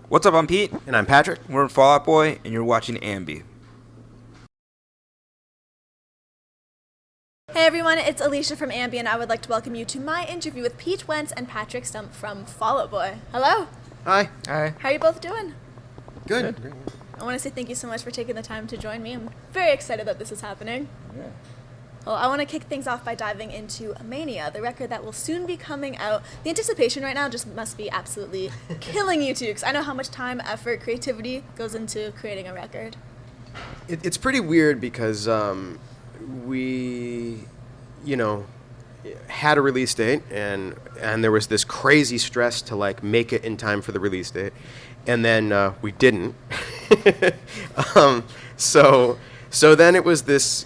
What's up? I'm Pete. And I'm Patrick. We're in Fall Out Boy, and you're watching AMBY. Hey everyone, it's Alicia from AMBY, and I would like to welcome you to my interview with Pete Wentz and Patrick Stump from Fall Out Boy. Hello. Hi. Hi. How are you both doing? Good. I want to say thank you so much for taking the time to join me. I'm very excited that this is happening. Yeah. Well, I want to kick things off by diving into Mania, the record that will soon be coming out. The anticipation right now just must be absolutely killing you two, because I know how much time, effort, creativity goes into creating a record. It's pretty weird because we, had a release date, and there was this crazy stress to make it in time for the release date, and then we didn't. So then it was this,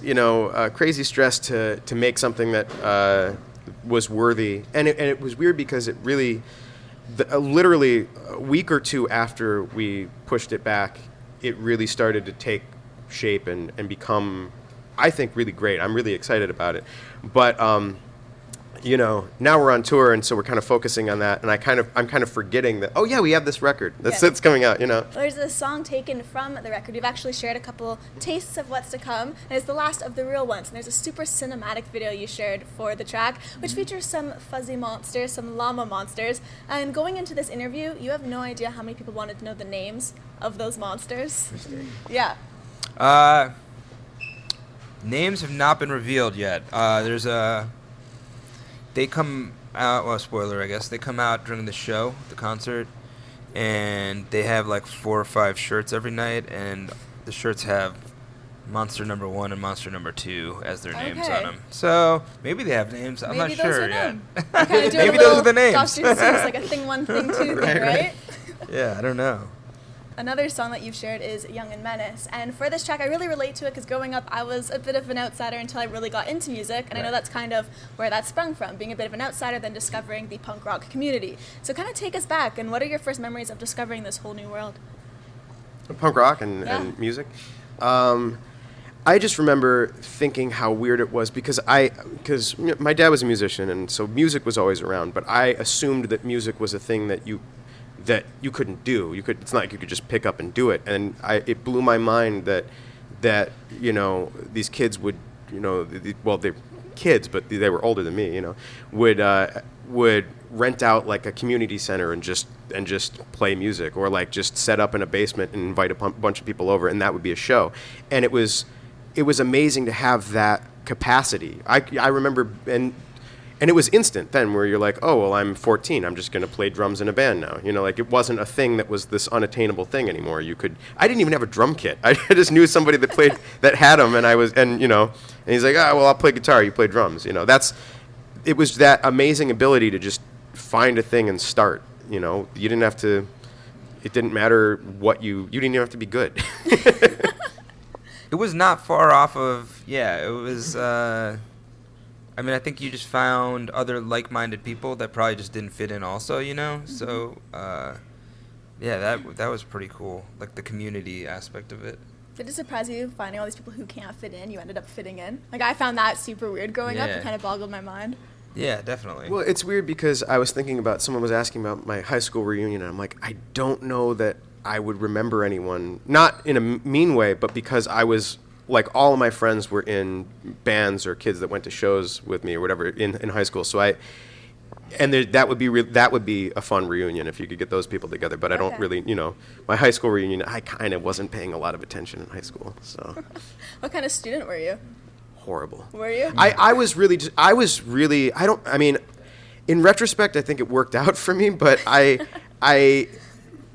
crazy stress to make something that was worthy, and it was weird because it really, literally a week or two after we pushed it back, it really started to take shape and become, I think, really great. I'm really excited about it, but now we're on tour, and so we're kind of focusing on that, and I'm kind of forgetting that, oh yeah, we have this record that's coming out. There's a song taken from the record. We've actually shared a couple tastes of what's to come, and it's the last of the real ones. And there's a super cinematic video you shared for the track, which features some fuzzy monsters, some llama monsters. And going into this interview, you have no idea how many people wanted to know the names of those monsters. Yeah. Names have not been revealed yet. They come out, well, spoiler, I guess. They come out during the show, the concert, and they have 4 or 5 shirts every night, and the shirts have Monster number 1 and Monster number 2 as their names on them. So maybe they have names. I'm not sure yet. Maybe those are the names. It's like a thing 1, thing 2 thing, right? Yeah, I don't know. Another song that you've shared is Young and Menace. And for this track, I really relate to it because growing up, I was a bit of an outsider until I really got into music. And I know that's kind of where that sprung from, being a bit of an outsider, then discovering the punk rock community. So kind of take us back. And what are your first memories of discovering this whole new world? Punk rock and music. I just remember thinking how weird it was because my dad was a musician, and so music was always around. But I assumed that music was a thing that you couldn't do. It's not like you could just pick up and do it. And it blew my mind that these kids would, they're kids, but they were older than me, would rent out a community center and just play music, or just set up in a basement and invite a bunch of people over, and that would be a show. And it was amazing to have that capacity. I remember, and it was instant then, where you're like, oh, well, I'm 14. I'm just going to play drums in a band now. It wasn't a thing that was this unattainable thing anymore. I didn't even have a drum kit. I just knew somebody that played, that had them, and and he's like, well, I'll play guitar, you play drums. It was that amazing ability to just find a thing and start. You didn't have to, it didn't matter what you didn't even have to be good. It was not far off of, it was, I think you just found other like-minded people that probably just didn't fit in also, Mm-hmm. So, that was pretty cool, the community aspect of it. Did it surprise you finding all these people who can't fit in, you ended up fitting in? I found that super weird growing up. It kind of boggled my mind. Yeah, definitely. Well, it's weird because I was thinking about, someone was asking about my high school reunion, and I'm like, I don't know that I would remember anyone, not in a mean way, but because I was, all of my friends were in bands or kids that went to shows with me or whatever in high school. So that would be a fun reunion if you could get those people together. But I don't really, my high school reunion, I kind of wasn't paying a lot of attention in high school. So. What kind of student were you? Horrible. Were you? In retrospect, I think it worked out for me, but I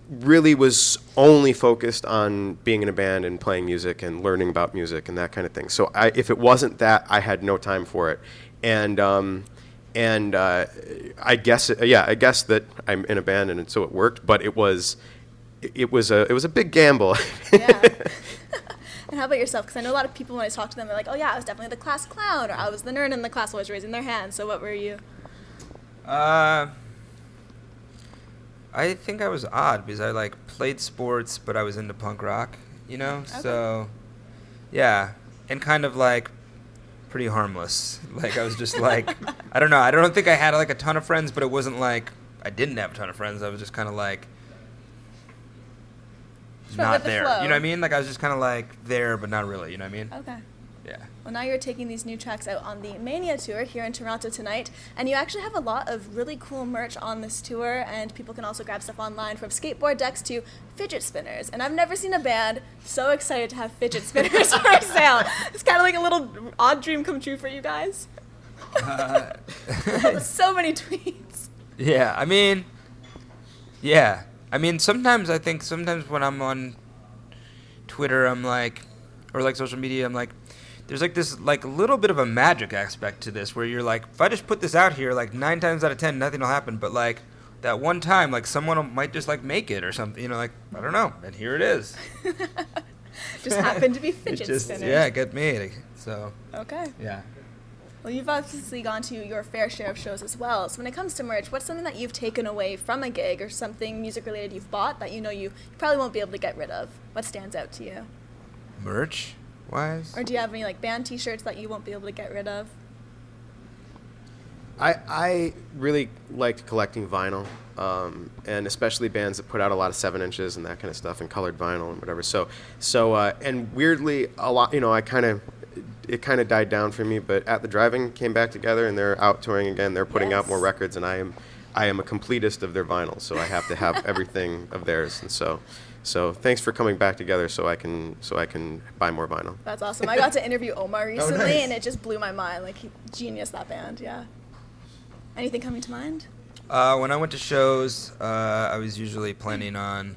really was only focused on being in a band and playing music and learning about music and that kind of thing. So if it wasn't that, I had no time for it. And I guess that I'm in a band, and so it worked. But it was a big gamble. Yeah. And how about yourself? Because I know a lot of people, when I talk to them, they're like, oh yeah, I was definitely the class clown, or I was the nerd in the class always raising their hand. So what were you? I think I was odd because I played sports, but I was into punk rock, Okay. So, yeah, and kind of pretty harmless. I was just I don't know. I don't think I had a ton of friends, but it wasn't I didn't have a ton of friends. I was just kind of not with the there. flow. You know what I mean? Like I was just kind of like there, but not really. You know what I mean? Okay. Yeah. Well, now you're taking these new tracks out on the Mania tour here in Toronto tonight, and you actually have a lot of really cool merch on this tour, and people can also grab stuff online from skateboard decks to fidget spinners. And I've never seen a band so excited to have fidget spinners for sale. It's kind of like a little odd dream come true for you guys. So many tweets. Yeah. I mean, sometimes when I'm on Twitter, I'm like, or like social media, I'm like, there's like this like little bit of a magic aspect to this where you're like, if I just put this out here, like 9 times out of 10, nothing will happen. But like that one time, like someone might just like make it or something, you know, like, I don't know. And here it is. Just happened to be fidget spinners. Yeah, get made. So. Okay. Yeah. Well, you've obviously gone to your fair share of shows as well. So when it comes to merch, what's something that you've taken away from a gig or something music-related you've bought that you know you probably won't be able to get rid of? What stands out to you? Merch-wise? Or do you have any like band T-shirts that you won't be able to get rid of? I really liked collecting vinyl, and especially bands that put out a lot of 7 inches and that kind of stuff, and colored vinyl and whatever. So and weirdly, a lot, you know, it kind of died down for me. But At the Drive-In came back together, and they're out touring again. They're putting out more records, and I am a completist of their vinyl, so I have to have everything of theirs. And so thanks for coming back together, so I can buy more vinyl. That's awesome. I got to interview Omar recently, nice. and it just blew my mind. Like, genius, that band, yeah. Anything coming to mind? When I went to shows, I was usually planning on,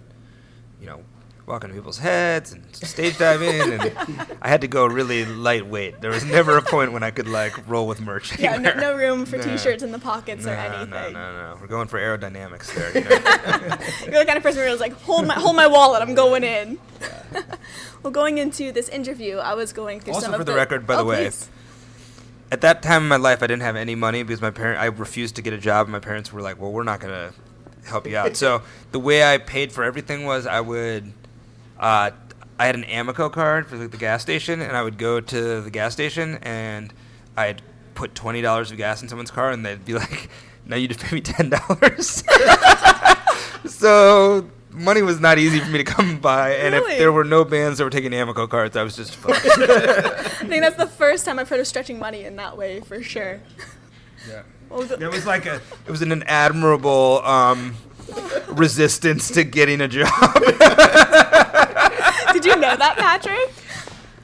you know, walking to people's heads and stage diving, and I had to go really lightweight. There was never a point when I could like roll with merch anywhere. Yeah, no room for T-shirts in the pockets or anything. No. We're going for aerodynamics there. You know? You're the kind of person who's like, hold my wallet, I'm going in. Well, going into this interview, I was going through Also, some of for the record, by the way, please. At that time in my life, I didn't have any money because I refused to get a job, and my parents were like, well, we're not going to help you out. So the way I paid for everything was I had an Amico card for like the gas station, and I would go to the gas station, and I'd put $20 of gas in someone's car, and they'd be like, now you just pay me $10. So money was not easy for me to come by, and Really? if there were no bands that were taking Amico cards, I was just fucked. I think that's the first time I've heard of stretching money in that way, for sure. Yeah. Well, It was like it was an admirable resistance to getting a job. did you know that, Patrick?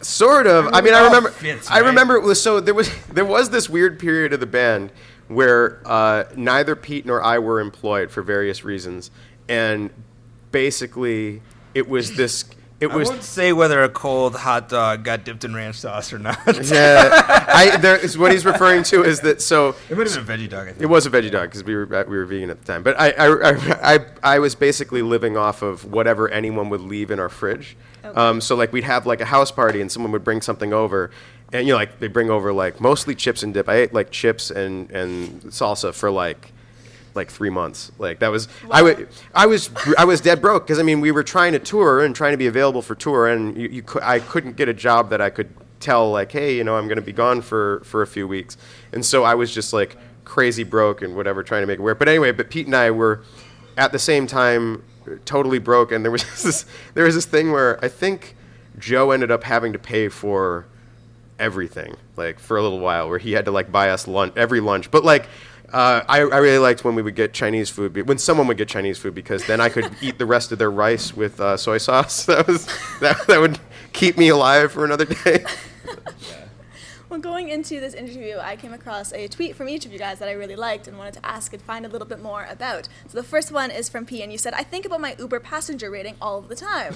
Sort of. I mean, It I all remember. fits, I right? remember it was so there was this weird period of the band where neither Pete nor I were employed for various reasons, and basically it was this. It I was. won't say whether a cold hot dog got dipped in ranch sauce or not. Yeah, what he's referring to is that so. It might have been a veggie dog, I think. It was a veggie dog because we were vegan at the time. But I was basically living off of whatever anyone would leave in our fridge. Okay. So like we'd have like a house party and someone would bring something over, and you know like they bring over like mostly chips and dip. I ate like chips and salsa for like 3 months. Like that was Wow. I was dead broke because I mean we were trying to tour and trying to be available for tour, and I couldn't get a job that I could tell like, hey, you know, I'm going to be gone for a few weeks. And so I was just like crazy broke and whatever, trying to make it work. But anyway, Pete and I were at the same time totally broke, and there was this thing where I think Joe ended up having to pay for everything, like for a little while, where he had to like buy us every lunch. But like I really liked when we would get Chinese food, when someone would get Chinese food, because then I could eat the rest of their rice with soy sauce. That would keep me alive for another day. Well, going into this interview, I came across a tweet from each of you guys that I really liked and wanted to ask and find a little bit more about. So the first one is from P, and you said, I think about my Uber passenger rating all of the time.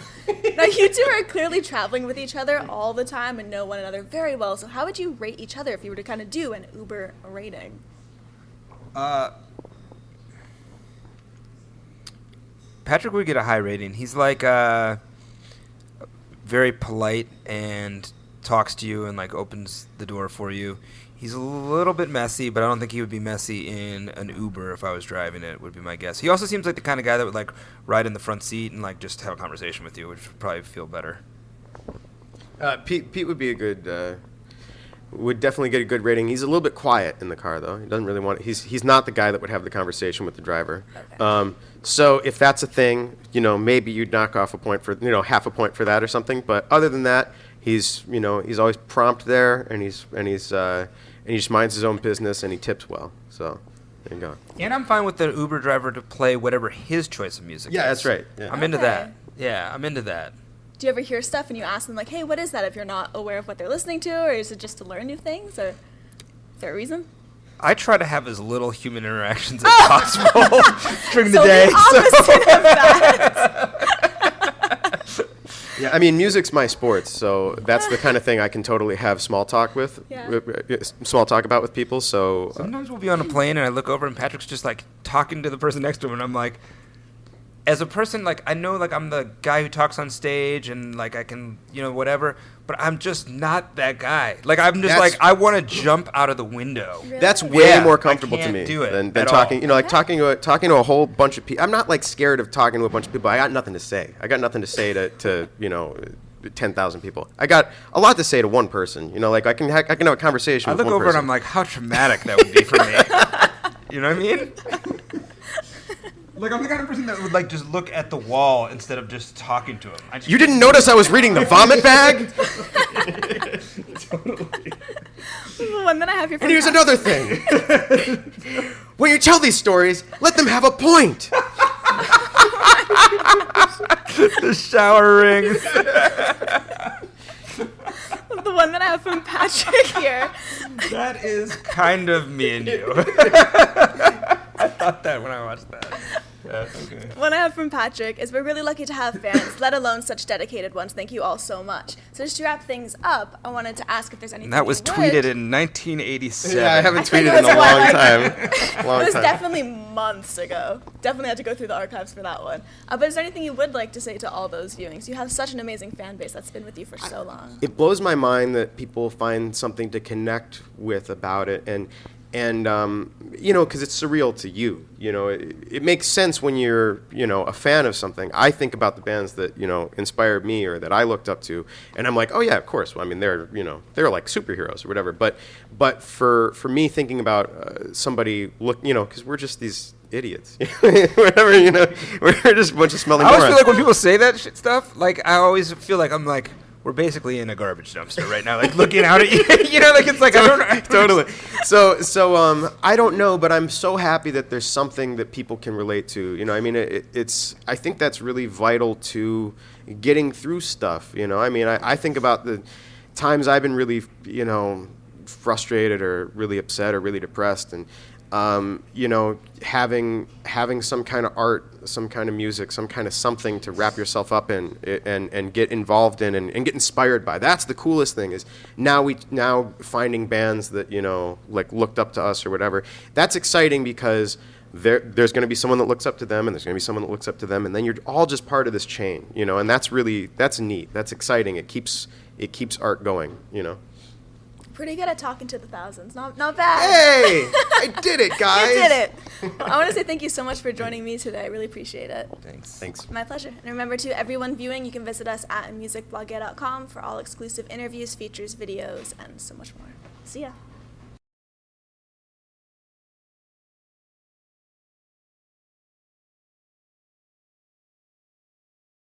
Now, you two are clearly traveling with each other all the time and know one another very well. So how would you rate each other if you were to kind of do an Uber rating? Patrick would get a high rating. He's like very polite and talks to you and like opens the door for you. He's a little bit messy, but I don't think he would be messy in an Uber if I was driving it, would be my guess. He also seems like the kind of guy that would like ride in the front seat and like just have a conversation with you, which would probably feel better. Pete would be a good would definitely get a good rating. He's a little bit quiet in the car, though. He doesn't really want. He's not the guy that would have the conversation with the driver. Okay. So if that's a thing, maybe you'd knock off a point for half a point for that or something. But other than that, he's always prompt there, and he just minds his own business, and he tips well. So there you go. And I'm fine with the Uber driver to play whatever his choice of music is. Yeah, that's right. Yeah. I'm into Okay. that. Yeah, I'm into that. Do you ever hear stuff and you ask them like, hey, what is that, if you're not aware of what they're listening to, or is it just to learn new things, or is there a reason? I try to have as little human interactions as possible during the So day. the opposite of that. Yeah, I mean, music's my sport, so that's the kind of thing I can totally have small talk with, Yeah. small talk about with people. So Sometimes we'll be on a plane and I look over and Patrick's just like talking to the person next to him, and I'm like, as a person, like, I know, like, I'm the guy who talks on stage and, like, I can, whatever, but I'm just not that guy. Like, I'm just That's- like, I want to jump out of the window. Really? that's way Yeah, more I comfortable to can't me do it than at talking. all. Like talking to a whole bunch of people. I'm not like scared of talking to a bunch of people. I got nothing to say. I got nothing to say to 10,000 people. I got a lot to say to one person. Like I can have a conversation. I with look one over person. and I'm like, how traumatic that would be for me. You know what I mean? Like, I'm the kind of person that would, like, just look at the wall instead of just talking to him. You didn't notice I was reading the vomit bag? Totally. The one that I have here. And here's another thing. When you tell these stories, let them have a point. The shower rings. The one that I have from Patrick here. That is kind of me and you. I thought that when I watched that. Yeah, okay. One I have from Patrick is, we're really lucky to have fans, let alone such dedicated ones. Thank you all so much. So just to wrap things up, I wanted to ask if there's anything That was you would- tweeted in 1987. Yeah, I haven't I think tweeted it in a was long one. time. It was definitely months ago. Definitely had to go through the archives for that one. But is there anything you would like to say to all those viewings? You have such an amazing fan base that's been with you for so long. It blows my mind that people find something to connect with about it, and because it's surreal to you. It makes sense when you're a fan of something. I think about the bands that inspired me or that I looked up to, and I'm like, oh yeah, of course. Well, I mean, they're like superheroes or whatever. But for me, thinking about somebody because we're just these idiots, whatever. We're just a bunch of smelling I always morons. feel like when people say that stuff, like, I always feel like I'm like, we're basically in a garbage dumpster right now, like, looking out at you. Like, it's like, I don't know. Totally. So I don't know, but I'm so happy that there's something that people can relate to. I mean, it's. I think that's really vital to getting through stuff. I mean, I think about the times I've been really, frustrated or really upset or really depressed, and having some kind of art, some kind of music, some kind of something to wrap yourself up in and get involved in and get inspired by. That's the coolest thing, is now finding bands that, like, looked up to us or whatever. That's exciting because there's going to be someone that looks up to them, and there's going to be someone that looks up to them, and then you're all just part of this chain, and that's neat. That's exciting. It keeps art going, Pretty good at talking to the thousands. Not bad. Hey, I did it, guys. You did it. I want to say thank you so much for joining me today. I really appreciate it. Thanks. My pleasure. And remember, to everyone viewing, you can visit us at musicblogger.com for all exclusive interviews, features, videos, and so much more. See ya.